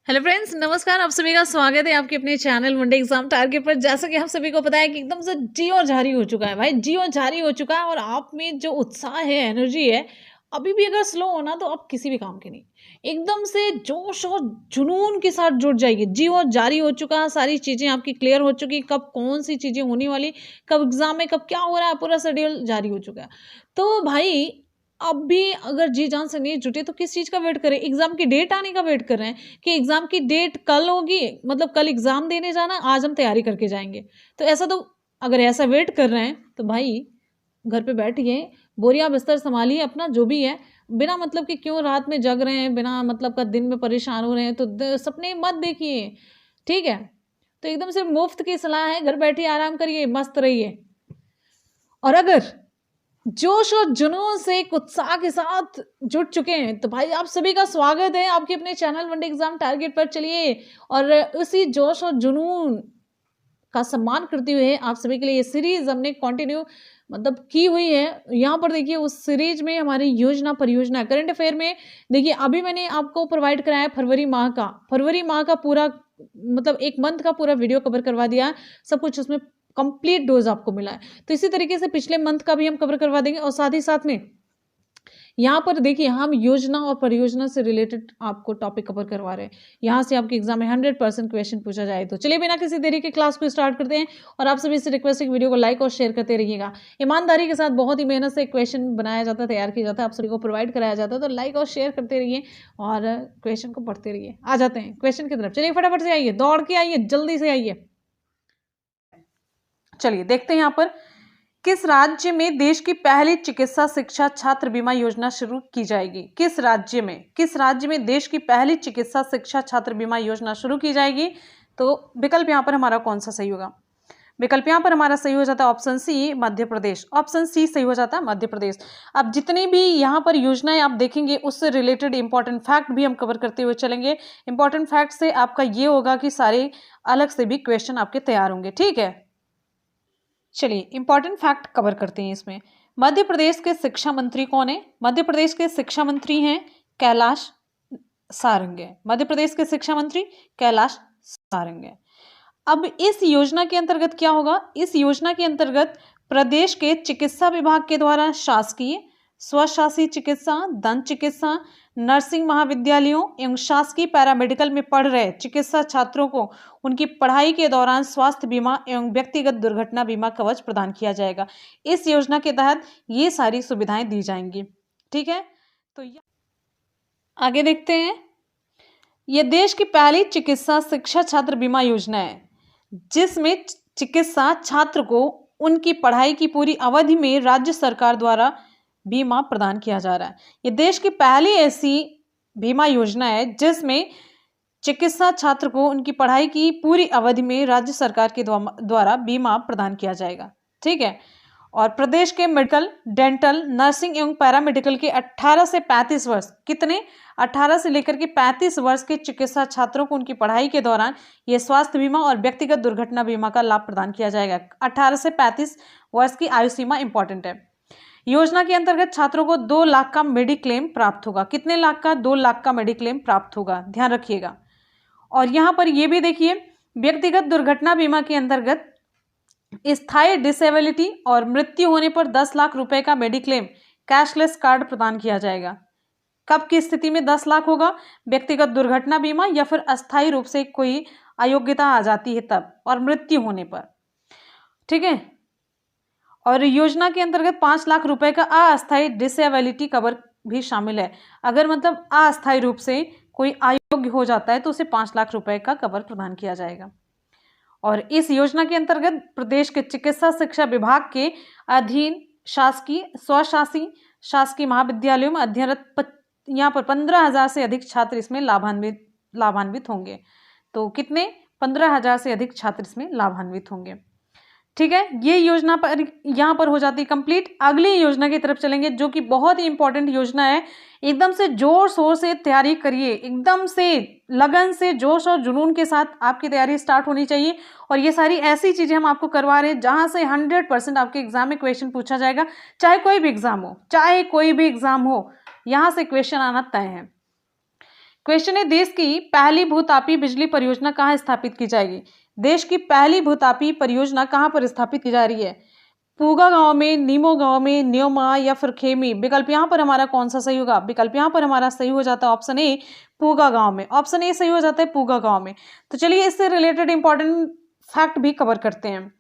Hello friends, नमस्कार। आप सभी का स्वागत है आपके अपने चैनल मंडे एग्जाम टारगेट पर। जैसा कि हम सभी को पता है कि एकदम से जी और जारी हो चुका है भाई, जी और जारी हो चुका है। और आप में जो उत्साह है, एनर्जी है, अभी भी अगर स्लो होना तो आप किसी भी काम के नहीं। एकदम से जोश और जुनून के साथ जुड़ जाइए। जी और जारी हो चुका है, सारी चीज़ें आपकी क्लियर हो चुकी, कब कौन सी चीज़ें होने वाली, कब एग्जाम में कब क्या हो रहा है, पूरा शेड्यूल जारी हो चुका है। तो भाई अब भी अगर जी जान से नहीं जुटे तो किस चीज़ का वेट करें? एग्जाम की डेट आने का वेट कर रहे हैं कि एग्जाम की डेट कल होगी, मतलब कल एग्जाम देने जाना, आज हम तैयारी करके जाएंगे। तो ऐसा तो अगर ऐसा वेट कर रहे हैं तो भाई घर पे बैठिए, बोरिया बिस्तर संभालिए अपना, जो भी है। बिना मतलब कि क्यों रात में जग रहे हैं, बिना मतलब का दिन में परेशान हो रहे हैं, तो सपने मत देखिए, ठीक है? तो एकदम से मुफ्त की सलाह है, घर बैठिए, आराम करिए, मस्त रहिए। और अगर जोश और जुनून से एक उत्साह के साथ जुट चुके हैं तो भाई आप सभी का स्वागत है आपके अपने चैनल मंडे एग्जाम टारगेट पर। चलिए, और उसी जोश और जुनून का सम्मान करते हुए आप सभी के लिए ये सीरीज हमने कंटिन्यू मतलब की हुई है। यहाँ पर देखिए, उस सीरीज में हमारी योजना परियोजना करंट अफेयर में देखिए, अभी मैंने आपको प्रोवाइड कराया फरवरी माह का पूरा, मतलब एक मंथ का पूरा वीडियो कवर करवा दिया है। सब कुछ उसमें कंप्लीट डोज आपको मिला है। तो इसी तरीके से पिछले मंथ का भी हम कवर करवा देंगे। और साथ ही साथ में यहाँ पर देखिए, हम योजना और परियोजना से रिलेटेड आपको टॉपिक कवर करवा रहे हैं। यहाँ से आपके एग्जाम में 100% क्वेश्चन पूछा जाए। तो चलिए बिना किसी देरी के क्लास को स्टार्ट करते हैं। और आप सभी से रिक्वेस्ट है कि वीडियो को लाइक और शेयर करते रहिएगा। ईमानदारी के साथ बहुत ही मेहनत से क्वेश्चन बनाया जाता है, तैयार किया जाता है, आप सभी को प्रोवाइड कराया जाता है। तो लाइक और शेयर करते रहिए और क्वेश्चन को पढ़ते रहिए। आ जाते हैं क्वेश्चन की तरफ। चलिए फटाफट से आइए, दौड़ के आइए, जल्दी से आइए। चलिए देखते हैं यहाँ पर, किस राज्य में देश की पहली चिकित्सा शिक्षा छात्र बीमा योजना शुरू की जाएगी? किस राज्य में देश की पहली चिकित्सा शिक्षा छात्र बीमा योजना शुरू की जाएगी? तो विकल्प यहाँ पर हमारा कौन सा सही होगा? विकल्प यहाँ पर हमारा सही हो जाता है option C, Madhya Pradesh. Option C सही हो जाता है, मध्य प्रदेश। अब जितनी भी यहाँ पर योजनाएं आप देखेंगे, उससे रिलेटेड इंपॉर्टेंट फैक्ट भी हम कवर करते हुए चलेंगे। इंपॉर्टेंट फैक्ट से आपका ये होगा कि सारे अलग से भी क्वेश्चन आपके तैयार होंगे, ठीक है? चलिए इंपॉर्टेंट फैक्ट कवर करते हैं इसमें। मध्य प्रदेश के शिक्षा मंत्री कौन है? मध्य प्रदेश के शिक्षा मंत्री हैं कैलाश सारंगे। मध्य प्रदेश के शिक्षा मंत्री कैलाश सारंगे। अब इस योजना के अंतर्गत क्या होगा? इस योजना के अंतर्गत प्रदेश के चिकित्सा विभाग के द्वारा शासकीय, स्वशासी चिकित्सा, दंत चिकित्सा, नर्सिंग महाविद्यालयों एवं शासकीय पैरामेडिकल में पढ़ रहे चिकित्सा छात्रों को उनकी पढ़ाई के दौरान स्वास्थ्य बीमा एवं व्यक्तिगत दुर्घटना बीमा कवच प्रदान किया जाएगा। इस योजना के तहत ये सारी सुविधाएं दी जाएंगी, ठीक है? तो आगे देखते हैं। यह देश की पहली चिकित्सा शिक्षा छात्र बीमा योजना है जिसमें चिकित्सा छात्र को उनकी पढ़ाई की पूरी अवधि में राज्य सरकार द्वारा बीमा प्रदान किया जा रहा है। ये देश की पहली ऐसी बीमा योजना है जिसमें चिकित्सा छात्र को उनकी पढ़ाई की पूरी अवधि में राज्य सरकार के द्वारा बीमा प्रदान किया जाएगा, ठीक है? और प्रदेश के मेडिकल, डेंटल, नर्सिंग एवं पैरामेडिकल के 18 से 35 वर्ष, कितने 18 से लेकर के 35 वर्ष के चिकित्सा छात्रों को उनकी पढ़ाई के दौरान ये स्वास्थ्य बीमा और व्यक्तिगत दुर्घटना बीमा का लाभ प्रदान किया जाएगा। 18 से 35 वर्ष की आयु सीमा इंपॉर्टेंट है। योजना के अंतर्गत छात्रों को 2 लाख का मेडिक्लेम प्राप्त होगा। कितने लाख का? 2 लाख का मेडिक्लेम प्राप्त होगा, ध्यान रखिएगा। और यहाँ पर यह भी देखिए, व्यक्तिगत दुर्घटना बीमा के अंतर्गत स्थायी डिसेबिलिटी और मृत्यु होने पर 10 लाख रुपए का मेडिक्लेम कैशलेस कार्ड प्रदान किया जाएगा। कब की स्थिति में 10 लाख होगा? व्यक्तिगत दुर्घटना बीमा या फिर अस्थायी रूप से कोई अयोग्यता आ जाती है तब, और मृत्यु होने पर, ठीक है? और योजना के अंतर्गत 5 लाख रुपए का अस्थायी डिसेबिलिटी कवर भी शामिल है। अगर मतलब अस्थायी रूप से कोई अयोग्य हो जाता है तो उसे 5 लाख रुपए का कवर प्रदान किया जाएगा। और इस योजना के अंतर्गत प्रदेश के चिकित्सा शिक्षा विभाग के अधीन शासकीय, स्वशासी, शासकीय महाविद्यालयों में अध्ययनरत यहाँ पर 15,000 से अधिक छात्र इसमें लाभान्वित होंगे। तो कितने? 15,000 से अधिक छात्र इसमें लाभान्वित होंगे, ठीक है? ये योजना पर यहाँ पर हो जाती है कंप्लीट। अगली योजना की तरफ चलेंगे जो कि बहुत ही इंपॉर्टेंट योजना है। एकदम से जोर शोर से तैयारी करिए, एकदम से लगन से, जोश और जुनून के साथ आपकी तैयारी स्टार्ट होनी चाहिए। और ये सारी ऐसी चीजें हम आपको करवा रहे हैं जहां से 100% आपके एग्जाम में क्वेश्चन पूछा जाएगा, चाहे कोई भी एग्जाम हो, यहाँ से क्वेश्चन आना तय है। क्वेश्चन है, देश की पहली भूतापीय बिजली परियोजना कहाँ स्थापित की जाएगी? देश की पहली भूतापीय परियोजना कहाँ पर स्थापित की जा रही है? पूगा गांव में, नीमो गांव में, न्योमा या फिर खेमी? विकल्प यहाँ पर हमारा कौन सा सही होगा? विकल्प यहाँ पर हमारा सही हो जाता है ऑप्शन ए, पूगा गांव में। ऑप्शन ए सही हो जाता है, पूगा गांव में। तो चलिए इससे रिलेटेड इंपॉर्टेंट फैक्ट भी कवर करते हैं।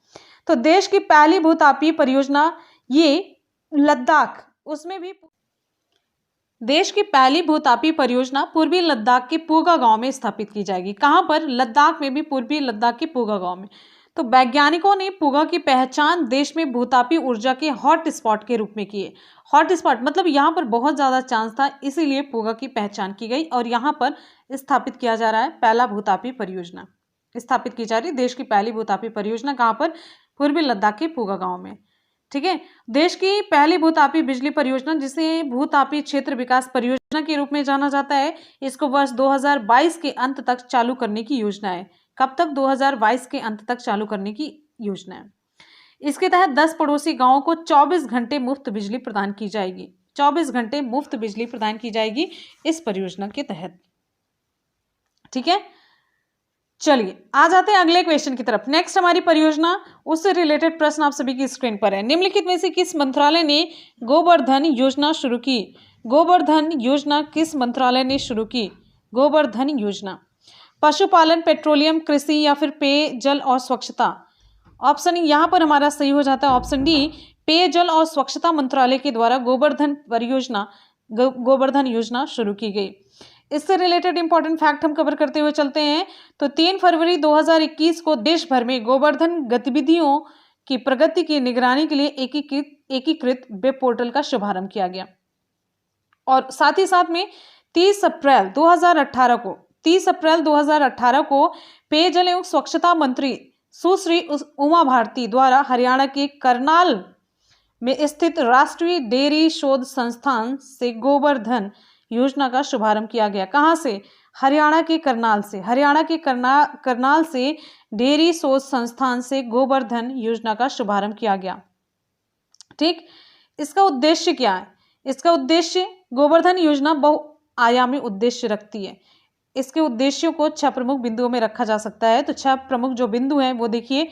तो देश की पहली भूतापीय परियोजना ये लद्दाख, उसमें भी देश की पहली भूतापीय परियोजना पूर्वी लद्दाख के पूगा गांव में स्थापित की जाएगी। कहां पर? लद्दाख में भी, पूर्वी लद्दाख के पूगा गांव में। तो वैज्ञानिकों ने पूगा की पहचान देश में भूतापीय ऊर्जा के हॉट स्पॉट के रूप में की है। हॉट स्पॉट मतलब यहाँ पर बहुत ज्यादा चांस था, इसीलिए पूगा की पहचान की गई और यहाँ पर स्थापित किया जा रहा है पहला भूतापीय परियोजना स्थापित की जा रही। देश की पहली भूतापीय परियोजना कहाँ पर? पूर्वी लद्दाख के पूगा गांव में। ठीक है। देश की पहली भूतापीय बिजली परियोजना, जिसे भूतापीय क्षेत्र विकास परियोजना के रूप में जाना जाता है, इसको वर्ष 2022 के अंत तक चालू करने की योजना है। कब तक? 2022 के अंत तक चालू करने की योजना है। इसके तहत 10 पड़ोसी गांवों को 24 घंटे मुफ्त बिजली प्रदान की जाएगी। 24 घंटे मुफ्त बिजली प्रदान की जाएगी इस परियोजना के तहत। ठीक है, चलिए आ जाते हैं अगले क्वेश्चन की तरफ। नेक्स्ट हमारी परियोजना, उससे रिलेटेड प्रश्न आप सभी की स्क्रीन पर है। निम्नलिखित में से किस मंत्रालय ने गोबर्धन योजना शुरू की? गोबर्धन योजना किस मंत्रालय ने शुरू की? गोबर्धन योजना। पशुपालन, पेट्रोलियम, कृषि या फिर पेयजल और स्वच्छता? ऑप्शन यहाँ पर हमारा सही हो जाता है ऑप्शन डी, पेयजल और स्वच्छता मंत्रालय के द्वारा गोबर्धन योजना शुरू की गई। इससे रिलेटेड इंपॉर्टेंट फैक्ट हम कवर करते हुए चलते हैं। तो 3 फरवरी 2021 को देश भर में गोबर्धन गतिविधियों की प्रगति की निगरानी के लिए एकीकृत वेब पोर्टल का शुभारंभ किया गया। और साथ ही साथ में 30 अप्रैल 2018 को पेयजल एवं स्वच्छता मंत्री सुश्री उमा भारती द्वारा हरियाणा के करनाल में स्थित राष्ट्रीय डेयरी शोध संस्थान से गोबर्धन योजना का शुभारंभ किया गया। कहां से? हरियाणा के करनाल से। हरियाणा के करनाल से डेयरी शोध संस्थान से गोबर्धन योजना का शुभारंभ किया गया। ठीक, इसका उद्देश्य क्या है? इसका उद्देश्य, गोबर्धन योजना बहुआयामी उद्देश्य रखती है। इसके उद्देश्यों को 6 प्रमुख बिंदुओं में रखा जा सकता है। तो 6 प्रमुख जो बिंदु हैं वो देखिए।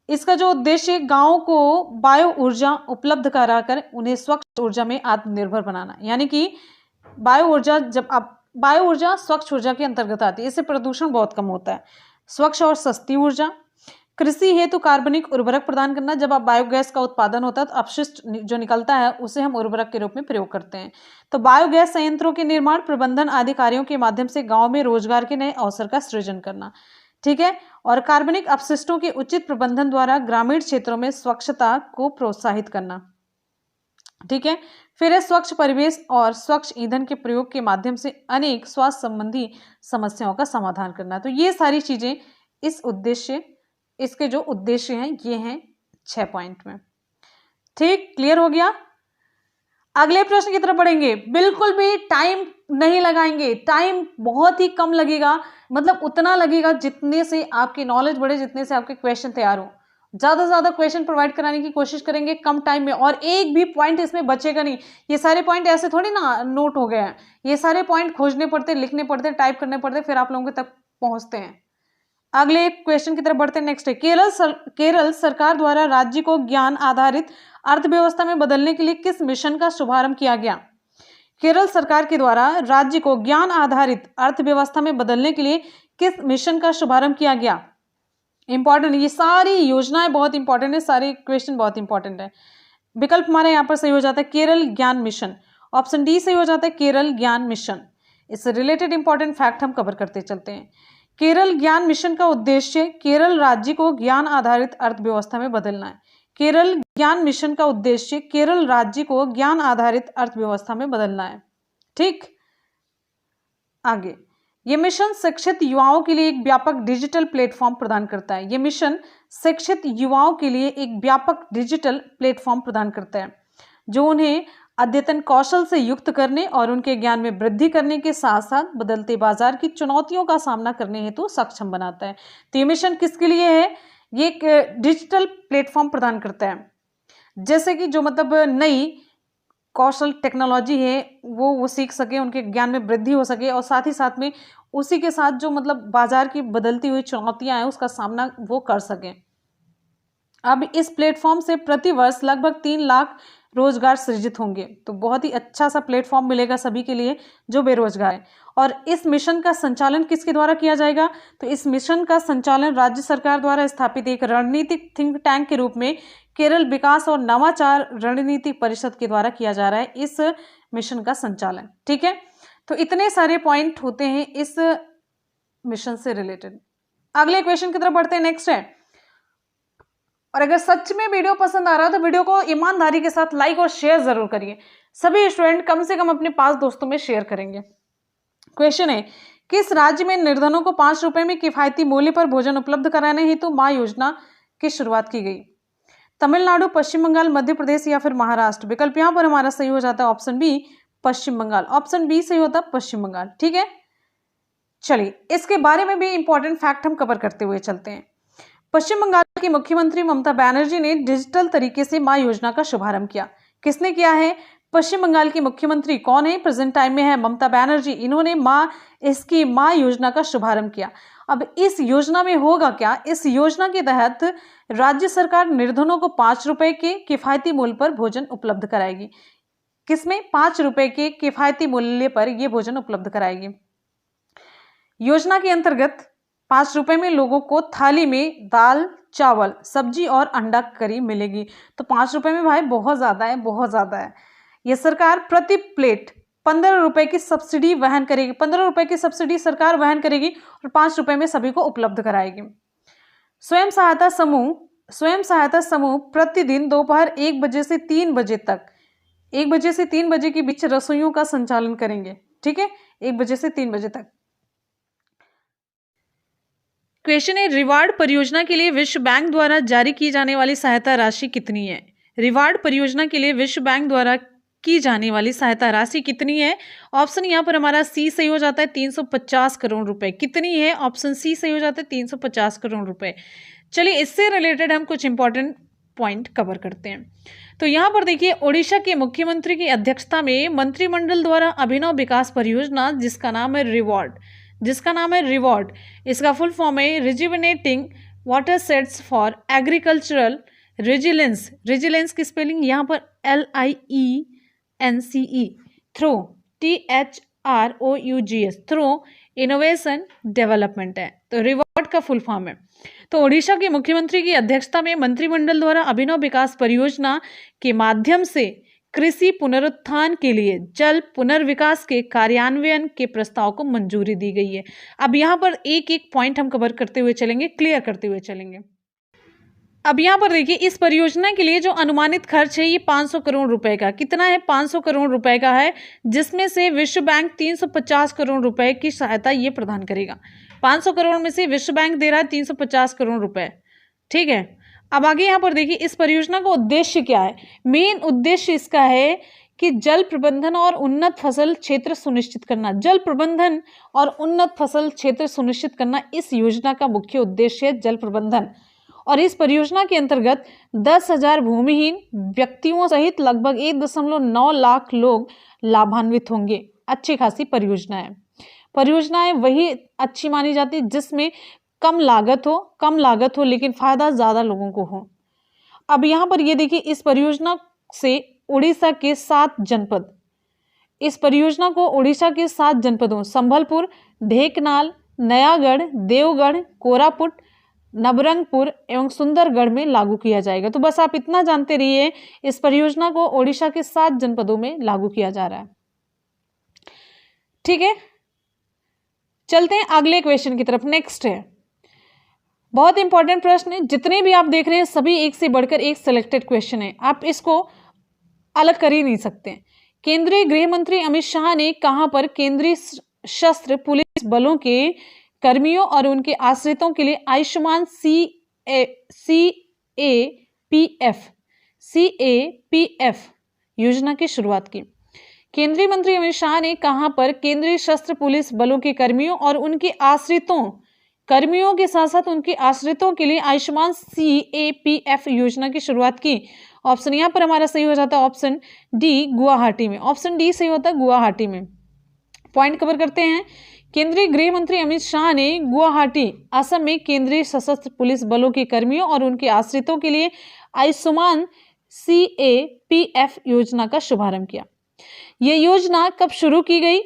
इसका जो उद्देश्य, गांवों को बायो ऊर्जा उपलब्ध कराकर उन्हें स्वच्छ ऊर्जा में आत्मनिर्भर बनाना। यानी कि बायो ऊर्जा स्वच्छ ऊर्जा के अंतर्गत आती है, इससे प्रदूषण बहुत कम होता है। स्वच्छ और सस्ती ऊर्जा। कृषि हेतु कार्बनिक उर्वरक प्रदान करना। जब आप बायोगैस का उत्पादन होता है तो अपशिष्ट जो निकलता है उसे हम उर्वरक के रूप में प्रयोग करते हैं। तो बायोगैस संयंत्रों के निर्माण, प्रबंधन आदि कार्यों के माध्यम से गांव में रोजगार के नए अवसर का सृजन करना। ठीक है। और कार्बनिक अपशिष्टों के उचित प्रबंधन द्वारा ग्रामीण क्षेत्रों में स्वच्छता को प्रोत्साहित करना। ठीक है। फिर है स्वच्छ परिवेश और स्वच्छ ईंधन के प्रयोग के माध्यम से अनेक स्वास्थ्य संबंधी समस्याओं का समाधान करना। तो ये सारी चीजें इसके जो उद्देश्य हैं ये हैं 6 पॉइंट में। ठीक, क्लियर हो गया। अगले प्रश्न की तरफ बढ़ेंगे। बिल्कुल भी टाइम नहीं लगाएंगे, टाइम बहुत ही कम लगेगा, मतलब उतना लगेगा जितने से आपकी नॉलेज बढ़े, जितने से आपके क्वेश्चन तैयार हो। ज्यादा से ज्यादा क्वेश्चन प्रोवाइड कराने की कोशिश करेंगे कम टाइम में, और एक भी पॉइंट इसमें बचेगा नहीं। ये सारे पॉइंट ऐसे थोड़ी ना नोट हो गए हैं, ये सारे पॉइंट खोजने पड़ते, लिखने पड़ते, टाइप करने पड़ते, फिर आप लोगों के तक पहुंचते हैं। अगले क्वेश्चन की तरफ बढ़ते हैं। नेक्स्ट है, केरल सरकार द्वारा राज्य को ज्ञान आधारित अर्थव्यवस्था में बदलने के लिए किस मिशन का शुभारंभ किया गया? केरल सरकार के द्वारा राज्य को ज्ञान आधारित अर्थव्यवस्था में बदलने के लिए किस मिशन का शुभारंभ किया गया? इंपॉर्टेंट, ये सारी योजनाएं बहुत इंपॉर्टेंट है, सारे क्वेश्चन बहुत इंपॉर्टेंट है। विकल्प हमारे यहाँ पर सही हो जाता है केरल ज्ञान मिशन। ऑप्शन डी सही हो जाता है केरल ज्ञान मिशन। इससे रिलेटेड इंपॉर्टेंट फैक्ट हम कवर करते चलते हैं। केरल ज्ञान मिशन का उद्देश्य केरल राज्य को ज्ञान आधारित अर्थव्यवस्था में बदलना है। केरल ज्ञान मिशन का उद्देश्य केरल राज्य को ज्ञान आधारित अर्थव्यवस्था में बदलना है। ठीक, आगे, ये मिशन शिक्षित युवाओं के लिए एक व्यापक डिजिटल प्लेटफॉर्म प्रदान करता है। ये मिशन शिक्षित युवाओं के लिए एक व्यापक डिजिटल प्लेटफॉर्म प्रदान करता है जो उन्हें अद्यतन कौशल से युक्त करने और उनके ज्ञान में वृद्धि करने के साथ साथ बदलते बाजार की चुनौतियों का सामना करने हेतु सक्षम बनाता है। तो ये मिशन किसके लिए है? ये एक डिजिटल प्लेटफॉर्म प्रदान करता है, जैसे कि जो मतलब नई कौशल टेक्नोलॉजी है वो सीख सके, उनके ज्ञान में वृद्धि हो सके, और साथ ही साथ में उसी के साथ जो मतलब बाजार की बदलती हुई चुनौतियां हैं उसका सामना वो कर सकें। अब इस प्लेटफॉर्म से प्रति वर्ष लगभग 3 लाख रोजगार सृजित होंगे। तो बहुत ही अच्छा सा प्लेटफॉर्म मिलेगा सभी के लिए जो बेरोजगार है। और इस मिशन का संचालन किसके द्वारा किया जाएगा? तो इस मिशन का संचालन राज्य सरकार द्वारा स्थापित एक रणनीतिक थिंक टैंक के रूप में केरल विकास और नवाचार रणनीति परिषद के द्वारा किया जा रहा है इस मिशन का संचालन। ठीक है, तो इतने सारे पॉइंट होते हैं इस मिशन से रिलेटेड। अगले क्वेश्चन की तरफ बढ़ते हैं। नेक्स्ट है, और अगर सच में वीडियो पसंद आ रहा है तो वीडियो को ईमानदारी के साथ लाइक और शेयर जरूर करिए। सभी स्टूडेंट कम से कम अपने 5 दोस्तों में शेयर करेंगे। क्वेश्चन है, किस राज्य में निर्धनों को 5 रुपए में किफायती मूल्य पर भोजन उपलब्ध कराने हेतु मां योजना की शुरुआत की गई? तमिलनाडु, पश्चिम बंगाल, मध्य प्रदेश या फिर महाराष्ट्र? विकल्प यहां पर हमारा सही हो जाता है ऑप्शन बी, पश्चिम बंगाल। ऑप्शन बी सही होता है, पश्चिम बंगाल। ठीक है, चलिए इसके बारे में भी इंपॉर्टेंट फैक्ट हम कवर करते हुए चलते हैं। पश्चिम बंगाल की मुख्यमंत्री ममता बनर्जी ने डिजिटल तरीके से मां योजना का शुभारंभ किया। किसने किया है? पश्चिम बंगाल की मुख्यमंत्री कौन है? प्रेजेंट टाइम में है ममता बनर्जी। इन्होंने इसकी मां योजना का शुभारंभ किया। अब इस योजना में होगा क्या? इस योजना के तहत राज्य सरकार निर्धनों को 5 रुपए के किफायती मूल्य पर भोजन उपलब्ध कराएगी। किसमें? 5 रुपए के किफायती मूल्य पर यह भोजन उपलब्ध कराएगी। योजना के अंतर्गत 5 रुपए में लोगों को थाली में दाल, चावल, सब्जी और अंडा करी मिलेगी। तो 5 रुपए में भाई बहुत ज्यादा है, बहुत ज्यादा है। यह सरकार प्रति प्लेट 15 रुपए की सब्सिडी वहन करेगी। 15 रुपए की सब्सिडी सरकार वहन करेगी और 5 रुपए में सभी को उपलब्ध कराएगी। स्वयं सहायता समूह प्रतिदिन दोपहर 1 बजे से 3 बजे तक, 1 बजे से 3 बजे के बीच रसोइयों का संचालन करेंगे। ठीक है, 1 बजे से 3 बजे तक। क्वेश्चन है, रिवार्ड परियोजना के लिए विश्व बैंक द्वारा जारी की जाने वाली सहायता राशि कितनी है? रिवार्ड परियोजना के लिए विश्व बैंक द्वारा की जाने वाली सहायता राशि कितनी है? ऑप्शन यहाँ पर हमारा सी सही हो जाता है, 350 करोड़ रुपए। कितनी है? ऑप्शन सी सही हो जाता है, 350 करोड़ रुपए। चलिए इससे रिलेटेड हम कुछ इंपॉर्टेंट पॉइंट कवर करते हैं। तो यहाँ पर देखिए, ओडिशा के मुख्यमंत्री की अध्यक्षता में मंत्रिमंडल द्वारा अभिनव विकास परियोजना जिसका नाम है रिवॉर्ड, इसका फुल फॉर्म है rejuvenating water sets for agricultural resilience. Resilience की स्पेलिंग यहाँ पर LIENCE through THROUGS through innovation development है। तो रिवॉर्ड का फुल फॉर्म है। तो ओडिशा के मुख्यमंत्री की अध्यक्षता में मंत्रिमंडल द्वारा अभिनव विकास परियोजना के माध्यम से कृषि पुनरुत्थान के लिए जल पुनर्विकास के कार्यान्वयन के प्रस्ताव को मंजूरी दी गई है। अब यहाँ पर एक एक पॉइंट हम कवर करते हुए चलेंगे, क्लियर करते हुए चलेंगे। अब यहाँ पर देखिए, इस परियोजना के लिए जो अनुमानित खर्च है ये 500 करोड़ रुपए का। कितना है? 500 करोड़ रुपए का है, जिसमें से विश्व बैंक 350 करोड़ रुपए की सहायता ये प्रदान करेगा। 500 करोड़ में से विश्व बैंक दे रहा है 350 करोड़ रुपए। ठीक है, अब आगे यहाँ पर देखिए, इस परियोजना का उद्देश्य क्या है? मेन उद्देश्य इसका है कि जल प्रबंधन और उन्नत फसल क्षेत्र सुनिश्चित करना। जल प्रबंधन और उन्नत फसल क्षेत्र सुनिश्चित करना इस योजना का मुख्य उद्देश्य है, जल प्रबंधन। और इस परियोजना के अंतर्गत 10,000 भूमिहीन व्यक्तियों सहित लगभग 1.9 लाख लोग लाभान्वित होंगे। अच्छी खासी परियोजना है। परियोजनाएं वही अच्छी मानी जाती है जिसमें कम लागत हो लेकिन फायदा ज्यादा लोगों को हो। अब यहाँ पर ये देखिए, इस परियोजना से उड़ीसा के 7 जनपद, इस परियोजना को उड़ीसा के 7 जनपदों संबलपुर, ढेंकनाल, नयागढ़, देवगढ़, कोरापुट, नवरंगपुर एवं सुंदरगढ़ में लागू किया जाएगा। तो बस आप इतना जानते रहिए, इस परियोजना को ओडिशा के 7 जनपदों में लागू किया जा रहा है। ठीक है, चलते हैं अगले क्वेश्चन की तरफ। नेक्स्ट है, बहुत इंपॉर्टेंट प्रश्न है। जितने भी आप देख रहे हैं सभी एक से बढ़कर एक सिलेक्टेड क्वेश्चन है, आप इसको अलग कर ही नहीं सकते। केंद्रीय गृह मंत्री अमित शाह ने कहां पर केंद्रीय सशस्त्र पुलिस बलों के कर्मियों और उनके आश्रितों के लिए आयुष्मान CAPF योजना की शुरुआत की? केंद्रीय मंत्री अमित शाह ने कहां पर केंद्रीय सशस्त्र पुलिस बलों के कर्मियों और उनके आश्रितों, कर्मियों के साथ साथ उनके आश्रितों के लिए आयुष्मान CAPF योजना की शुरुआत की? ऑप्शन यहाँ पर हमारा सही हो जाता है ऑप्शन डी, गुवाहाटी में। ऑप्शन डी सही होता है, गुवाहाटी में। पॉइंट कवर करते हैं। केंद्रीय गृह मंत्री अमित शाह ने गुवाहाटी, असम में केंद्रीय सशस्त्र पुलिस बलों के कर्मियों और उनके आश्रितों के लिए आयुष्मान CAPF योजना का शुभारंभ किया। ये योजना कब शुरू की गई?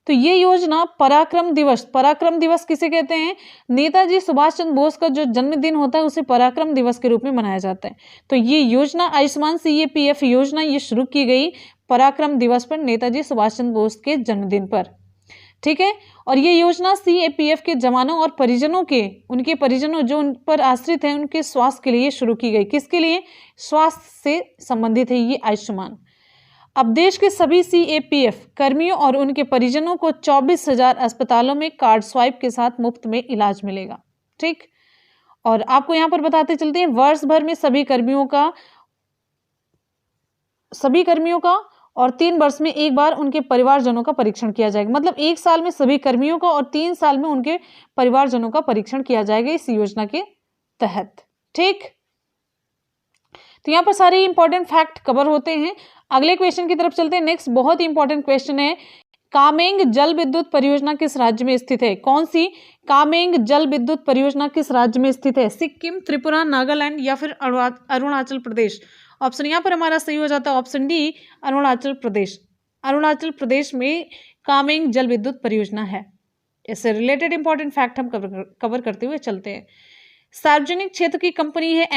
तो ये योजना पराक्रम दिवस किसे कहते हैं? नेताजी सुभाष चंद्र बोस का जो जन्मदिन होता है उसे पराक्रम दिवस के रूप में मनाया जाता है। तो ये योजना आयुष्मान CAPF योजना ये शुरू की गई पराक्रम दिवस पर, नेताजी सुभाष चंद्र बोस के जन्मदिन पर। ठीक है, और ये योजना CAPF के जवानों और परिजनों के, उनके परिजनों जो उन पर आश्रित हैं, उनके स्वास्थ्य के लिए शुरू की गई। किसके लिए? स्वास्थ्य से संबंधित है ये आयुष्मान। अब देश के सभी CAPF कर्मियों और उनके परिजनों को 24,000 अस्पतालों में कार्ड स्वाइप के साथ मुफ्त में इलाज मिलेगा। ठीक, और आपको यहाँ पर बताते चलते हैं वर्ष भर में सभी कर्मियों का और 3 वर्ष में एक बार उनके परिवारजनों का परीक्षण किया जाएगा। मतलब 1 साल में सभी कर्मियों का और 3 साल में उनके परिवारजनों का परीक्षण किया जाएगा इस योजना के तहत। ठीक, तो यहाँ पर सारे इंपॉर्टेंट फैक्ट कवर होते हैं। अगले क्वेश्चन की तरफ चलते हैं। नेक्स्ट बहुत ही इंपॉर्टेंट क्वेश्चन है, कामेंग जल विद्युत परियोजना किस राज्य में स्थित है? कौन सी कामेंग जल विद्युत परियोजना किस राज्य में स्थित है? सिक्किम, त्रिपुरा, नागालैंड या फिर अरुणाचल प्रदेश? ऑप्शन यहाँ पर हमारा सही हो जाता है ऑप्शन डी, अरुणाचल प्रदेश। अरुणाचल प्रदेश में कामेंग जल विद्युत परियोजना है। इससे रिलेटेड इंपॉर्टेंट फैक्ट हम कवर करते हुए चलते हैं। सार्वजनिक क्षेत्र की कंपनी है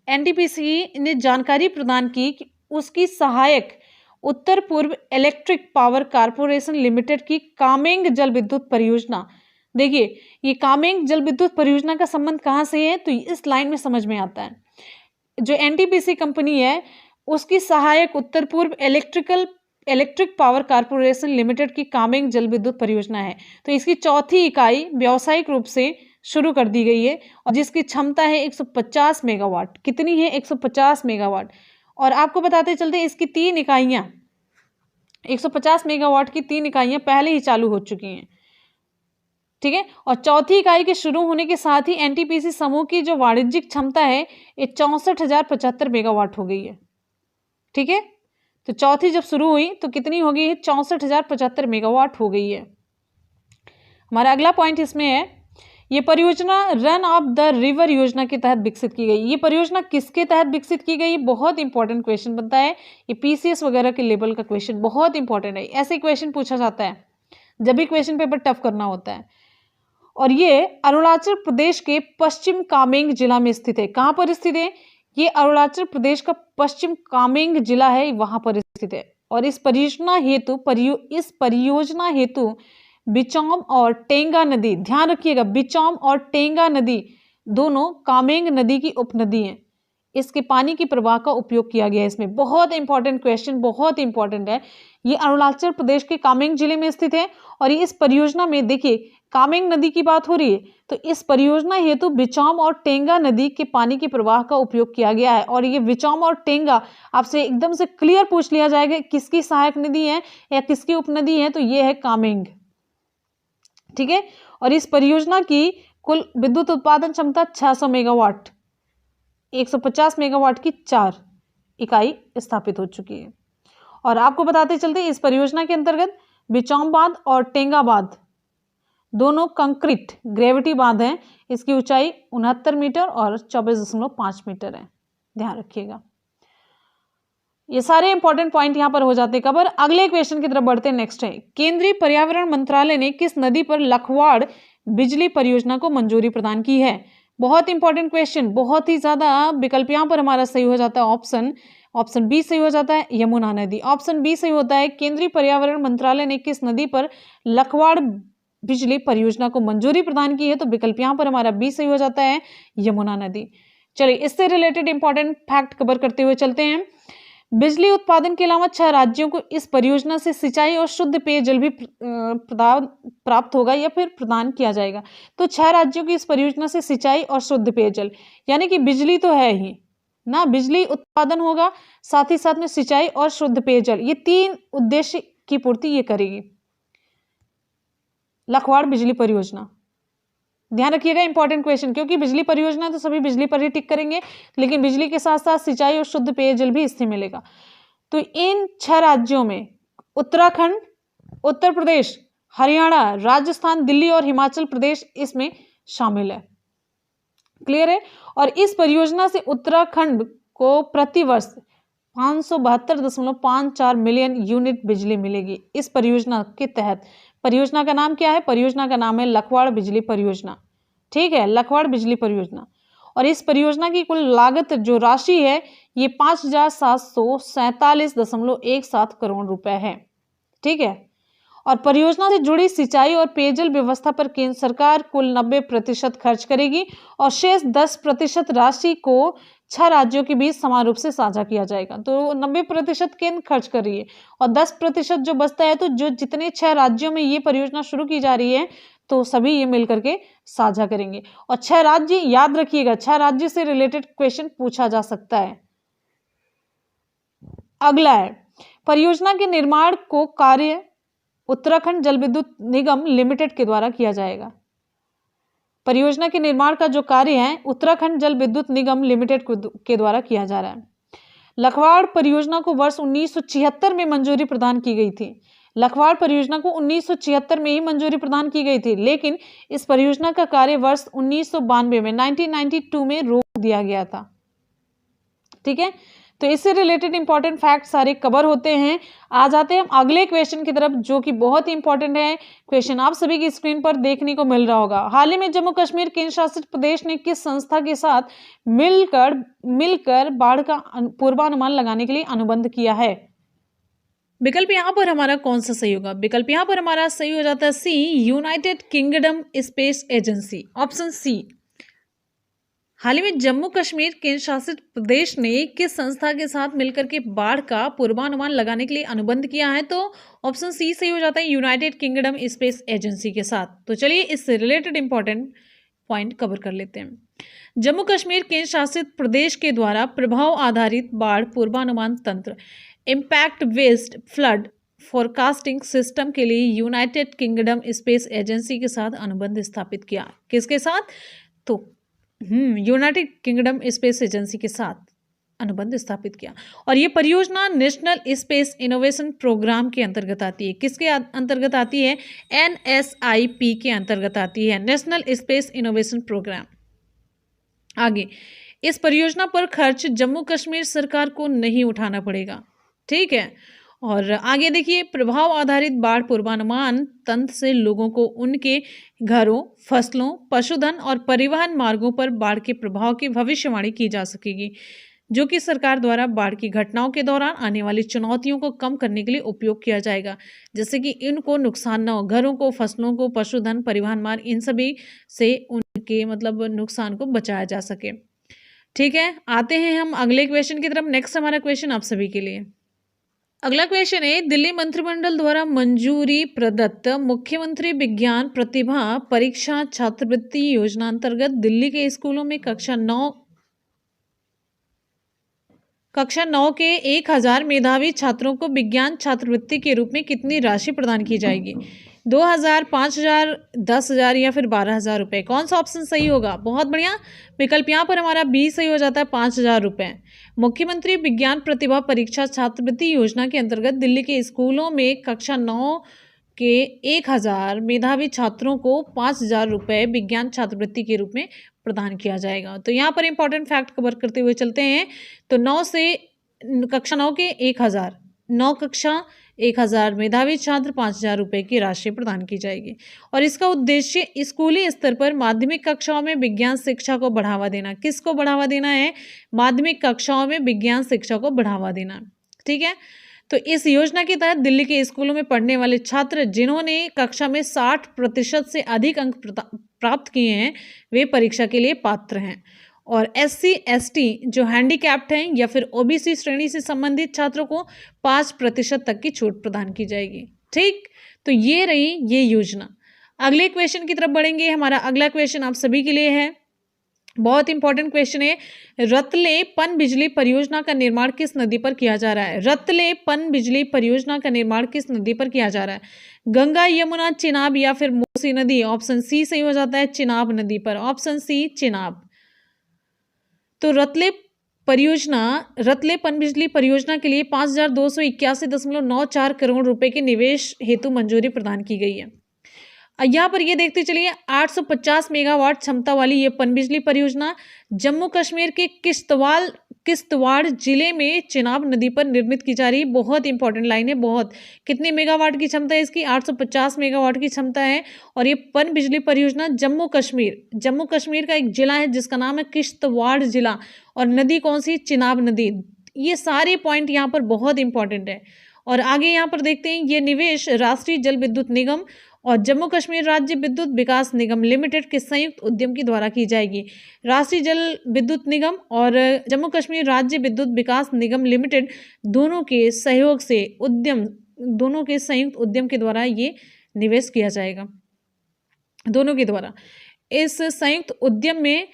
NTPC ने जानकारी प्रदान की कि उसकी सहायक उत्तर पूर्व इलेक्ट्रिक पावर कारपोरेशन लिमिटेड की कामेंग जल विद्युत परियोजना, देखिए ये कामेंग जल विद्युत परियोजना का संबंध कहाँ से है? तो इस लाइन में समझ में आता है। जो NTPC कंपनी है उसकी सहायक उत्तर पूर्व इलेक्ट्रिक पावर कारपोरेशन लिमिटेड की कामेंग जल विद्युत परियोजना है। तो इसकी चौथी इकाई व्यावसायिक रूप से शुरू कर दी गई है और जिसकी क्षमता है 150 मेगावाट। कितनी है? 150 मेगावाट। और आपको बताते चलते इसकी 3 इकाइयाँ, 150 मेगावाट की 3 इकाइयाँ पहले ही चालू हो चुकी हैं। ठीक है, और चौथी इकाई के शुरू होने के साथ ही NTPC समूह की जो वाणिज्यिक क्षमता है ये 64,075 मेगावाट हो गई है। ठीक है, तो चौथी जब शुरू हुई तो कितनी हो गई है? 64,075 मेगावाट हो गई है। हमारा अगला पॉइंट इसमें है, ये परियोजना रन ऑफ द रिवर योजना के तहत विकसित की गई। ये परियोजना किसके तहत विकसित की गई? बहुत इंपॉर्टेंट क्वेश्चन बनता है ये, PCS वगैरह के लेवल का क्वेश्चन बहुत इंपॉर्टेंट है। ऐसे क्वेश्चन पूछा जाता है जब भी क्वेश्चन पेपर टफ करना होता है। और ये अरुणाचल प्रदेश के पश्चिम कामेंग जिला में स्थित है। कहाँ पर स्थित है? ये अरुणाचल प्रदेश का पश्चिम कामेंग जिला है, वहां पर स्थित है। और इस परियोजना हेतु बिचौम और टेंगा नदी, ध्यान रखिएगा बिचौम और टेंगा नदी दोनों कामेंग नदी की उपनदी हैं, इसके पानी की प्रवाह का उपयोग किया गया है। इसमें बहुत इंपॉर्टेंट क्वेश्चन, बहुत इंपॉर्टेंट है। ये अरुणाचल प्रदेश के कामेंग जिले में स्थित है और ये इस परियोजना में देखिए कामेंग नदी की बात हो रही है तो इस परियोजना हेतु बिचौम और टेंगा नदी के पानी के प्रवाह का उपयोग किया गया है। और ये बिचौम और टेंगा आपसे एकदम से क्लियर पूछ लिया जाएगा किसकी सहायक नदी है या किसकी उपनदी है, तो ये है कामेंग। ठीक है, और इस परियोजना की कुल विद्युत उत्पादन क्षमता 600 मेगावाट, 150 मेगावाट की 4 इकाई स्थापित हो चुकी है। और आपको बताते चलते इस परियोजना के अंतर्गत बिचौम बांध और टेंगा बांध दोनों कंक्रीट ग्रेविटी बांध हैं। इसकी ऊंचाई 69 मीटर और 24.5 मीटर है, ध्यान रखिएगा। ये सारे इंपॉर्टेंट पॉइंट यहां पर हो जाते हैं कवर। अगले क्वेश्चन की तरफ बढ़ते हैं। नेक्स्ट है, केंद्रीय पर्यावरण मंत्रालय ने किस नदी पर लखवाड़ बिजली परियोजना को मंजूरी प्रदान की है? बहुत इंपॉर्टेंट क्वेश्चन, बहुत ही ज्यादा विकल्प यहाँ पर हमारा सही हो जाता है ऑप्शन बी सही हो जाता है, यमुना नदी। ऑप्शन बी सही होता है, केंद्रीय पर्यावरण मंत्रालय ने किस नदी पर लखवाड़ बिजली परियोजना को मंजूरी प्रदान की है? तो विकल्प यहाँ पर हमारा बी सही हो जाता है, यमुना नदी। चलिए इससे रिलेटेड इंपॉर्टेंट फैक्ट कवर करते हुए चलते हैं। बिजली उत्पादन के अलावा 6 राज्यों को इस परियोजना से सिंचाई और शुद्ध पेयजल भी प्राप्त होगा या फिर प्रदान किया जाएगा। तो 6 राज्यों की इस परियोजना से सिंचाई और शुद्ध पेयजल, यानी कि बिजली तो है ही ना, बिजली उत्पादन होगा, साथ ही साथ में सिंचाई और शुद्ध पेयजल, ये 3 उद्देश्य की पूर्ति ये करेगी लखवाड़ बिजली परियोजना। ध्यान रखिएगा, इंपॉर्टेंट क्वेश्चन, क्योंकि बिजली परियोजना तो सभी बिजली पर ही टिक करेंगे, लेकिन बिजली के साथ साथ सिंचाई और शुद्ध पेयजल भी इससे मिलेगा। तो इन 6 राज्यों में उत्तराखंड, उत्तर प्रदेश, हरियाणा, राजस्थान, दिल्ली और हिमाचल प्रदेश इसमें शामिल है। क्लियर है। और इस परियोजना से उत्तराखंड को प्रतिवर्ष 572.54 मिलियन यूनिट बिजली मिलेगी इस परियोजना के तहत। परियोजना का नाम क्या है? परियोजना का नाम है लखवाड़ बिजली परियोजना। ठीक है, लखवाड़ बिजली परियोजना। और इस परियोजना की कुल लागत जो राशि है ये 5,747.17 करोड़ रुपए है। ठीक है। और परियोजना से जुड़ी सिंचाई और पेयजल व्यवस्था पर केंद्र सरकार कुल 90% खर्च करेगी और शेष 10% राशि को 6 राज्यों के बीच समान रूप से साझा किया जाएगा। तो 90% केंद्र खर्च कर रही है और 10% जो बचता है, तो जो जितने 6 राज्यों में ये परियोजना शुरू की जा रही है तो सभी ये मिलकर के साझा करेंगे। और 6 राज्य याद रखिएगा, 6 राज्य से रिलेटेड क्वेश्चन पूछा जा सकता है। अगला है, परियोजना के निर्माण को कार्य उत्तराखंड जल विद्युत निगम लिमिटेड के द्वारा किया जाएगा। परियोजना के निर्माण का जो कार्य है उत्तराखंड जल विद्युत निगम लिमिटेड के द्वारा किया जा रहा है। लखवाड़ परियोजना को वर्ष 1976 में मंजूरी प्रदान की गई थी। लखवाड़ परियोजना को 1976 में ही मंजूरी प्रदान की गई थी, लेकिन इस परियोजना का कार्य वर्ष 1992 में 1992 में रोक दिया गया था। ठीक है, तो इससे रिलेटेड इंपॉर्टेंट फैक्ट सारे कवर होते हैं। आ जाते हैं हम अगले क्वेश्चन की तरफ, जो कि बहुत ही इंपॉर्टेंट है। क्वेश्चन आप सभी की स्क्रीन पर देखने को मिल रहा होगा। हाल ही में जम्मू कश्मीर केंद्र शासित प्रदेश ने किस संस्था के साथ मिलकर बाढ़ का पूर्वानुमान लगाने के लिए अनुबंध किया है? विकल्प यहाँ पर हमारा कौन सा सही होगा? विकल्प यहाँ पर हमारा सही हो जाता है C, United Kingdom Space Agency, option C. हाल ही में जम्मू कश्मीर केंद्र शासित प्रदेश ने किस संस्था के साथ मिलकर के बाढ़ का पूर्वानुमान लगाने के लिए अनुबंध किया है? तो ऑप्शन सी सही हो जाता है, यूनाइटेड किंगडम स्पेस एजेंसी के साथ। तो चलिए इससे रिलेटेड इंपॉर्टेंट पॉइंट कवर कर लेते हैं। जम्मू कश्मीर केंद्र शासित प्रदेश के द्वारा प्रभाव आधारित बाढ़ पूर्वानुमान तंत्र impact based flood forecasting system के लिए यूनाइटेड किंगडम स्पेस एजेंसी के साथ अनुबंध स्थापित किया। किसके साथ? तो यूनाइटेड किंगडम स्पेस एजेंसी के साथ अनुबंध स्थापित किया। और ये परियोजना नेशनल स्पेस इनोवेशन प्रोग्राम के अंतर्गत आती है। किसके अंतर्गत आती है? NSIP के अंतर्गत आती है, नेशनल स्पेस इनोवेशन प्रोग्राम। आगे, इस परियोजना पर खर्च जम्मू कश्मीर सरकार को नहीं उठाना पड़ेगा। ठीक है। और आगे देखिए, प्रभाव आधारित बाढ़ पूर्वानुमान तंत्र से लोगों को उनके घरों, फसलों, पशुधन और परिवहन मार्गों पर बाढ़ के प्रभाव की भविष्यवाणी की जा सकेगी, जो कि सरकार द्वारा बाढ़ की घटनाओं के दौरान आने वाली चुनौतियों को कम करने के लिए उपयोग किया जाएगा, जैसे कि इनको नुकसान न हो, घरों को, फसलों को, पशुधन, परिवहन मार्ग, इन सभी से उनके नुकसान को बचाया जा सके। ठीक है, आते हैं हम अगले क्वेश्चन की तरफ। नेक्स्ट हमारा क्वेश्चन आप सभी के लिए अगला क्वेश्चन है, दिल्ली मंत्रिमंडल द्वारा मंजूरी प्रदत्त मुख्यमंत्री विज्ञान प्रतिभा परीक्षा छात्रवृत्ति योजना अंतर्गत दिल्ली के स्कूलों में कक्षा 9 के 1000 मेधावी छात्रों को विज्ञान छात्रवृत्ति के रूप में कितनी राशि प्रदान की जाएगी? 2000, 5000, 10,000 या फिर 12,000 रुपये? कौन सा ऑप्शन सही होगा? बहुत बढ़िया, विकल्प यहाँ पर हमारा बी सही हो जाता है, 5,000 रुपये। मुख्यमंत्री विज्ञान प्रतिभा परीक्षा छात्रवृत्ति योजना के अंतर्गत दिल्ली के स्कूलों में कक्षा 9 के 1000 मेधावी छात्रों को 5,000 रुपये विज्ञान छात्रवृत्ति के रूप में प्रदान किया जाएगा। तो यहाँ पर इंपॉर्टेंट फैक्ट कवर करते हुए चलते हैं। तो कक्षा 9 के 1000, 9 कक्षा 1000 मेधावी छात्र 5,000 रुपये की राशि प्रदान की जाएगी। और इसका उद्देश्य स्कूली स्तर पर माध्यमिक कक्षाओं में विज्ञान शिक्षा को बढ़ावा देना। किसको बढ़ावा देना है? माध्यमिक कक्षाओं में विज्ञान शिक्षा को बढ़ावा देना। ठीक है, तो इस योजना के तहत दिल्ली के स्कूलों में पढ़ने वाले छात्र जिन्होंने कक्षा में 60% से अधिक अंक प्राप्त किए हैं, वे परीक्षा के लिए पात्र हैं। और SC, ST जो हैंडीकैप्ड हैं या फिर OBC श्रेणी से संबंधित छात्रों को 5% तक की छूट प्रदान की जाएगी। ठीक, तो ये रही ये योजना। अगले क्वेश्चन की तरफ बढ़ेंगे। हमारा अगला क्वेश्चन आप सभी के लिए है, बहुत इंपॉर्टेंट क्वेश्चन है। रतले पनबिजली परियोजना का निर्माण किस नदी पर किया जा रहा है? रतले पनबिजली परियोजना का निर्माण किस नदी पर किया जा रहा है? गंगा, यमुना, चिनाब या फिर मूसी नदी? ऑप्शन सी सही हो जाता है, चिनाब नदी पर। Option C Chenab. तो रतले पनबिजली परियोजना के लिए 5,281.94 करोड़ रुपए के निवेश हेतु मंजूरी प्रदान की गई है। यहाँ पर ये देखते चलिए 850 मेगावाट क्षमता वाली ये पनबिजली परियोजना जम्मू कश्मीर के किश्तवाड़ जिले में चिनाब नदी पर निर्मित की जा रही है। बहुत इंपॉर्टेंट लाइन है, बहुत। कितने मेगावाट की क्षमता है इसकी? 850 मेगावाट की क्षमता है। और ये पनबिजली परियोजना जम्मू कश्मीर का एक जिला है जिसका नाम है किश्तवाड़ जिला। और नदी कौन सी? चिनाब नदी। ये सारे पॉइंट यहाँ पर बहुत इंपॉर्टेंट है। और आगे यहाँ पर देखते हैं, ये निवेश राष्ट्रीय जल विद्युत निगम और जम्मू कश्मीर राज्य विद्युत विकास निगम लिमिटेड के संयुक्त उद्यम के द्वारा की जाएगी। राष्ट्रीय जल विद्युत निगम और जम्मू कश्मीर राज्य विद्युत विकास निगम लिमिटेड दोनों के संयुक्त उद्यम के द्वारा ये निवेश किया जाएगा। दोनों के द्वारा इस संयुक्त उद्यम में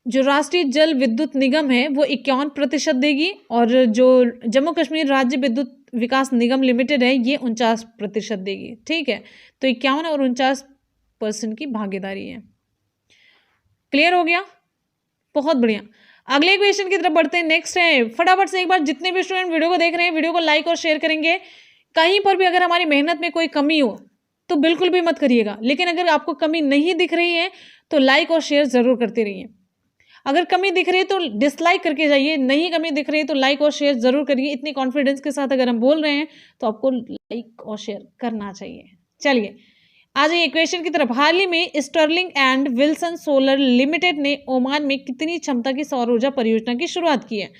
जो राष्ट्रीय जल विद्युत निगम है वो 51% देगी और जो जम्मू कश्मीर राज्य विद्युत विकास निगम लिमिटेड है ये 49% देगी। ठीक है, तो 51 और 49% की भागीदारी है। क्लियर हो गया? बहुत बढ़िया। अगले क्वेश्चन की तरफ बढ़ते हैं। नेक्स्ट है, फटाफट से एक बार जितने भी स्टूडेंट वीडियो को देख रहे हैं वीडियो को लाइक और शेयर करेंगे। कहीं पर भी अगर हमारी मेहनत में कोई कमी हो तो बिल्कुल भी मत करिएगा, लेकिन अगर आपको कमी नहीं दिख रही है तो लाइक और शेयर जरूर करते रहिए। अगर कमी दिख रही है तो डिसलाइक करके जाइए, नहीं कमी दिख रही है तो लाइक और शेयर जरूर करिए। इतनी कॉन्फिडेंस के साथ अगर हम बोल रहे हैं तो आपको लाइक और शेयर करना चाहिए। चलिए आ जाइए क्वेश्चन की तरफ। हाल ही में Sterling and Wilson solar limited ने ओमान में कितनी क्षमता की सौर ऊर्जा परियोजना की शुरुआत की है?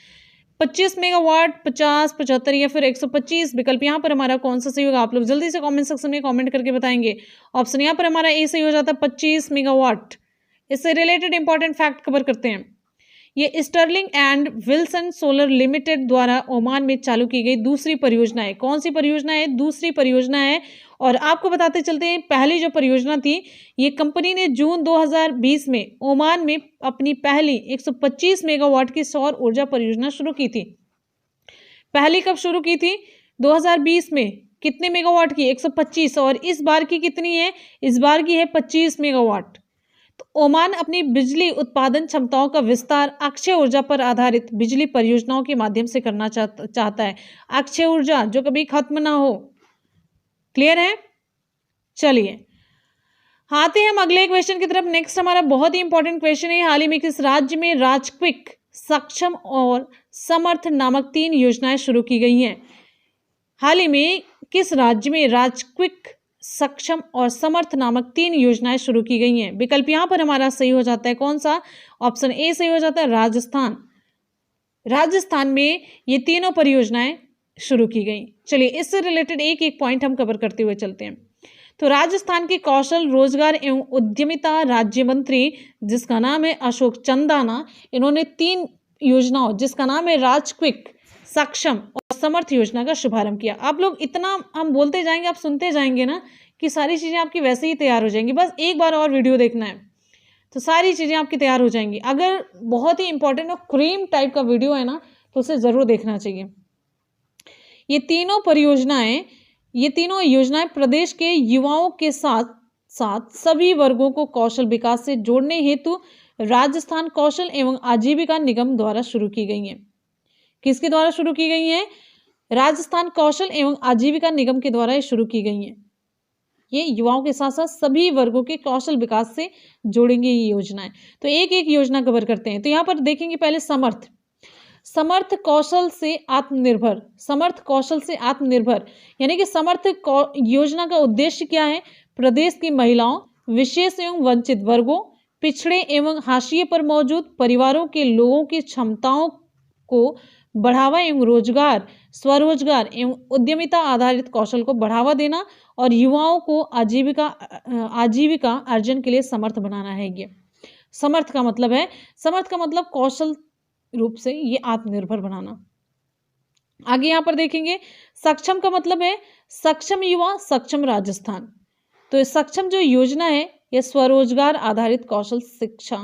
25 मेगावाट, 50, 75 या फिर 125? विकल्प यहाँ पर हमारा कौन सा सही होगा? आप लोग जल्दी से कमेंट सेक्शन में कमेंट करके बताएंगे। ऑप्शन यहाँ पर हमारा ए सही हो जाता है, 25 मेगावाट। इससे रिलेटेड इंपॉर्टेंट फैक्ट कवर करते हैं। ये Sterling and Wilson solar limited द्वारा ओमान में चालू की गई दूसरी परियोजना है। कौन सी परियोजना है? दूसरी परियोजना है। और आपको बताते चलते हैं, पहली जो परियोजना थी ये कंपनी ने जून 2020 में ओमान में अपनी पहली 125 मेगावाट की सौर ऊर्जा परियोजना शुरू की थी। पहली कब शुरू की थी? 2020 में। कितने मेगावाट की? 125। और इस बार की कितनी है? इस बार की है 25 मेगावाट। तो ओमान अपनी बिजली उत्पादन क्षमताओं का विस्तार अक्षय ऊर्जा पर आधारित बिजली परियोजनाओं के माध्यम से करना चाहता है। अक्षय ऊर्जा जो कभी खत्म ना हो। क्लियर है? चलिए आते हैं हम अगले क्वेश्चन की तरफ। नेक्स्ट हमारा बहुत ही इंपॉर्टेंट क्वेश्चन है। हाल ही में किस राज्य में राजक्विक, सक्षम और समर्थ नामक 3 योजनाएं शुरू की गई हैं? हाल ही में किस राज्य में राजक्विक, सक्षम और समर्थ नामक 3 योजनाएं शुरू की गई हैं? विकल्प यहां पर हमारा सही हो जाता है कौन सा? ऑप्शन ए सही हो जाता है, राजस्थान। राजस्थान में ये तीनों परियोजनाएं शुरू की गई। चलिए इससे रिलेटेड एक एक पॉइंट हम कवर करते हुए चलते हैं। तो राजस्थान के कौशल, रोजगार एवं उद्यमिता राज्य मंत्री जिसका नाम है अशोक चंदाना, इन्होंने 3 योजनाओं जिसका नाम है राजक्विक, सक्षम और समर्थ योजना का शुभारंभ किया। आप लोग इतना हम बोलते जाएंगे, आप सुनते जाएंगे ना कि सारी चीजें आपकी वैसे ही तैयार हो जाएंगी। बस एक बार और वीडियो देखना है तो सारी चीजें आपकी तैयार हो जाएंगी। अगर बहुत ही इंपॉर्टेंट और क्रीम टाइप का वीडियो है ना तो उसे जरूर देखना चाहिए। ये तीनों योजनाएं प्रदेश के युवाओं के साथ साथ सभी वर्गों को कौशल विकास से जोड़ने हेतु राजस्थान कौशल एवं आजीविका निगम द्वारा शुरू की गई हैं। किसके द्वारा शुरू की गई हैं? राजस्थान कौशल एवं आजीविका निगम के द्वारा शुरू की गई हैं। ये युवाओं के साथ साथ सभी वर्गों के कौशल विकास से जोड़ेंगे ये योजनाएं। तो एक एक योजना कवर करते हैं। तो यहाँ पर देखेंगे पहले समर्थ कौशल से आत्मनिर्भर। समर्थ कौशल से आत्मनिर्भर यानी कि समर्थ योजना का उद्देश्य क्या है? प्रदेश की महिलाओं, विशेष एवं वंचित वर्गों, पिछड़े एवं हाशिए पर मौजूद परिवारों के लोगों की क्षमताओं को बढ़ावा एवं रोजगार, स्वरोजगार एवं उद्यमिता आधारित कौशल को बढ़ावा देना और युवाओं को आजीविका अर्जन के लिए समर्थ बनाना है। ये समर्थ का मतलब कौशल रूप से ये आत्मनिर्भर बनाना। आगे यहाँ पर देखेंगे सक्षम का मतलब है सक्षम युवा, सक्षम राजस्थान। तो सक्षम जो योजना है यह स्वरोजगार आधारित कौशल शिक्षा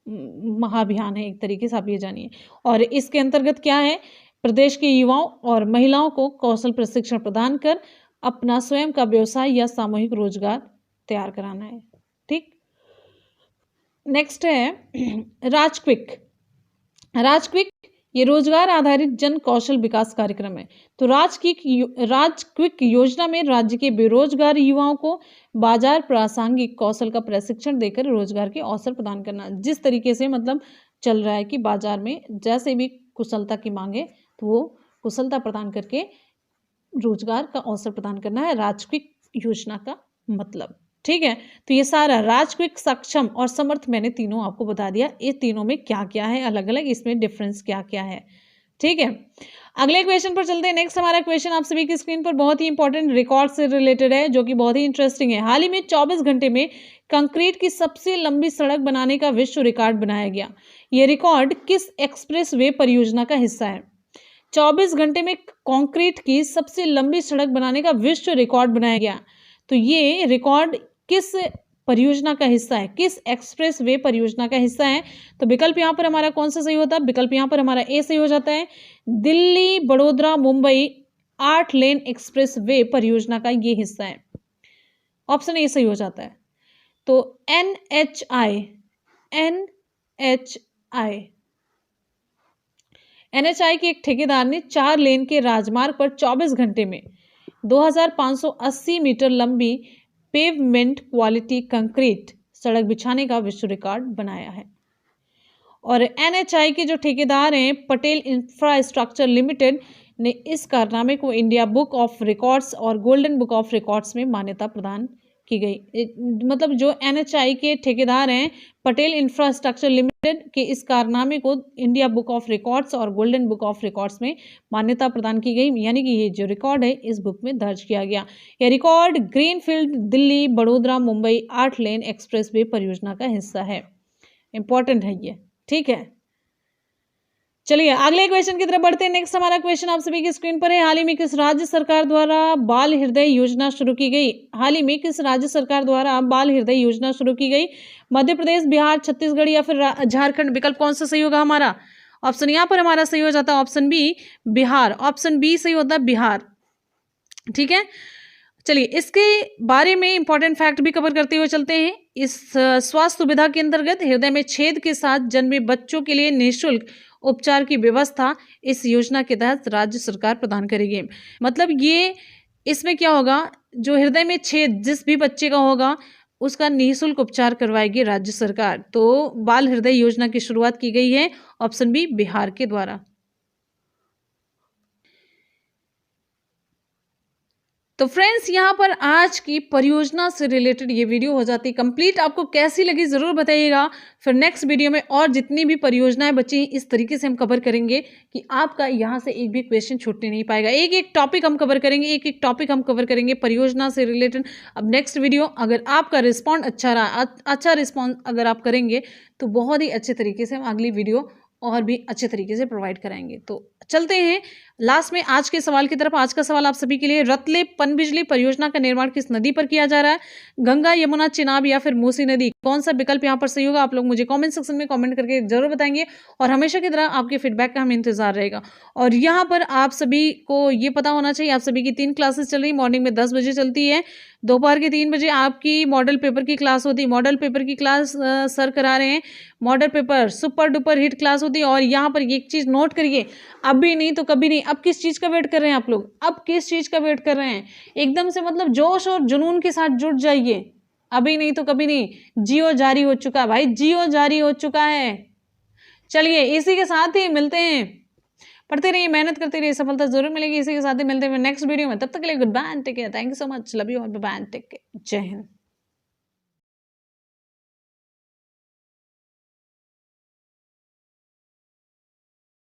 महाअभियान है, एक तरीके से आप ये जानिए। और इसके अंतर्गत क्या है, प्रदेश के युवाओं और महिलाओं को कौशल प्रशिक्षण प्रदान कर अपना स्वयं का व्यवसाय या सामूहिक रोजगार तैयार कराना है। ठीक, नेक्स्ट है राजक्विक। राजक्विक ये रोजगार आधारित जन कौशल विकास कार्यक्रम है। तो राजक्विक योजना में राज्य के बेरोजगार युवाओं को बाजार प्रासंगिक कौशल का प्रशिक्षण देकर रोजगार के अवसर प्रदान करना। जिस तरीके से मतलब चल रहा है कि बाजार में जैसे भी कुशलता की मांगे तो वो कुशलता प्रदान करके रोजगार का अवसर प्रदान करना है राजक्विक योजना का मतलब। ठीक है, तो ये सारा राजक्विक, सक्षम और समर्थ मैंने तीनों आपको बता दिया। ये तीनों में क्या क्या है अलग अलग, इसमें डिफरेंस क्या क्या है। ठीक है, अगले क्वेश्चन पर चलते हैं। नेक्स्ट हमारा क्वेश्चन आप सभी की स्क्रीन पर बहुत ही इंपॉर्टेंट रिकॉर्ड से रिलेटेड है, जो कि बहुत ही इंटरेस्टिंग है। हाल ही में 24 घंटे में कंक्रीट की सबसे लंबी सड़क बनाने का विश्व रिकॉर्ड बनाया गया। यह रिकॉर्ड किस एक्सप्रेस वे परियोजना का हिस्सा है? 24 घंटे में कंक्रीट की सबसे लंबी सड़क बनाने का विश्व रिकॉर्ड बनाया गया। तो ये रिकॉर्ड किस परियोजना का हिस्सा है, किस एक्सप्रेस वे परियोजना का हिस्सा है? तो विकल्प यहाँ पर हमारा कौन सा सही होता है? विकल्प यहाँ पर हमारा ए सही हो जाता है। दिल्ली बड़ोदरा मुंबई 8 लेन एक्सप्रेस वे परियोजना का ये हिस्सा है। ऑप्शन ए सही हो जाता है। तो एनएचआई के एक ठेकेदार ने 4 लेन के राजमार्ग पर 24 घंटे में 2580 मीटर लंबी पेवमेंट क्वालिटी कंक्रीट सड़क बिछाने का विश्व रिकॉर्ड बनाया है। और एनएचआई के जो ठेकेदार हैं पटेल इंफ्रास्ट्रक्चर लिमिटेड ने इस कारनामे को इंडिया बुक ऑफ रिकॉर्ड्स और गोल्डन बुक ऑफ रिकॉर्ड्स में मान्यता प्रदान की गई। मतलब जो एनएचआई के ठेकेदार हैं पटेल इंफ्रास्ट्रक्चर लिमिटेड के इस कारनामे को इंडिया बुक ऑफ रिकॉर्ड्स और गोल्डन बुक ऑफ रिकॉर्ड्स में मान्यता प्रदान की गई, यानी कि ये जो रिकॉर्ड है इस बुक में दर्ज किया गया। यह रिकॉर्ड ग्रीनफील्ड दिल्ली बड़ोदरा मुंबई 8 लेन एक्सप्रेसवे परियोजना का हिस्सा है। इंपॉर्टेंट है ये। ठीक है, चलिए अगले क्वेश्चन की तरफ बढ़ते हैं। नेक्स्ट हमारा क्वेश्चन आप सभी की स्क्रीन पर है। हाल ही में किस राज्य सरकार द्वारा बाल हृदय योजना शुरू की गई? हाल ही में किस राज्य सरकार द्वारा बाल हृदय योजना शुरू की गई? मध्य प्रदेश, बिहार, छत्तीसगढ़ या फिर झारखंड? विकल्प कौन सा सही होगा हमारा? ऑप्शन यहाँ पर हमारा सही हो जाता है option B, Bihar. Option B सही होता है, बिहार। ठीक है, चलिए इसके बारे में इंपॉर्टेंट फैक्ट भी कवर करते हुए चलते हैं। इस स्वास्थ्य सुविधा के अंतर्गत हृदय में छेद के साथ जन्मे बच्चों के लिए निःशुल्क उपचार की व्यवस्था इस योजना के तहत राज्य सरकार प्रदान करेगी। मतलब ये इसमें क्या होगा, जो हृदय में छेद जिस भी बच्चे का होगा उसका निःशुल्क उपचार करवाएगी राज्य सरकार। तो बाल हृदय योजना की शुरुआत की गई है ऑप्शन बी, बिहार के द्वारा। तो फ्रेंड्स यहाँ पर आज की परियोजना से रिलेटेड ये वीडियो हो जाती है कंप्लीट। आपको कैसी लगी ज़रूर बताइएगा। फिर नेक्स्ट वीडियो में और जितनी भी परियोजनाएं बची हैं इस तरीके से हम कवर करेंगे कि आपका यहाँ से एक भी क्वेश्चन छूटने नहीं पाएगा। एक एक टॉपिक हम कवर करेंगे, एक एक टॉपिक हम कवर करेंगे परियोजना से रिलेटेड। अब नेक्स्ट वीडियो अगर आपका रिस्पॉन्ड अच्छा रहा, अच्छा रिस्पॉन्स अगर आप करेंगे तो बहुत ही अच्छे तरीके से हम अगली वीडियो और भी अच्छे तरीके से प्रोवाइड कराएंगे। तो चलते हैं लास्ट में आज के सवाल की तरफ। आज का सवाल आप सभी के लिए, रतले पनबिजली परियोजना का निर्माण किस नदी पर किया जा रहा है? गंगा, यमुना, चिनाब या फिर मूसी नदी? कौन सा विकल्प यहाँ पर सही होगा? आप लोग मुझे कमेंट सेक्शन में कमेंट करके जरूर बताएंगे और हमेशा की तरह आपके फीडबैक का हमें इंतजार रहेगा। और यहाँ पर आप सभी को ये पता होना चाहिए, आप सभी की 3 क्लासेस चल रही। मॉर्निंग में 10 बजे चलती है, दोपहर के 3 बजे आपकी मॉडल पेपर की क्लास होती है। मॉडल पेपर की क्लास सर करा रहे हैं। Model paper super duper hit class होती है। और यहाँ पर एक चीज नोट करिए, अभी नहीं तो कभी नहीं। अब किस चीज का वेट कर रहे हैं आप लोग? अब किस चीज का वेट कर रहे हैं? एकदम से मतलब जोश और जुनून के साथ जुट जाइए। अभी नहीं तो कभी नहीं। जियो जारी हो चुका है भाई, जियो जारी हो चुका है। चलिए इसी के साथ ही मिलते हैं। पढ़ते रहिए, मेहनत करते रहिए, सफलता जरूर मिलेगी। इसी के साथ ही मिलते हैं नेक्स्ट वीडियो में। तब तक के लिए goodbye and take care. Thank you so much, love you all, bye bye and take care. जय हिंद।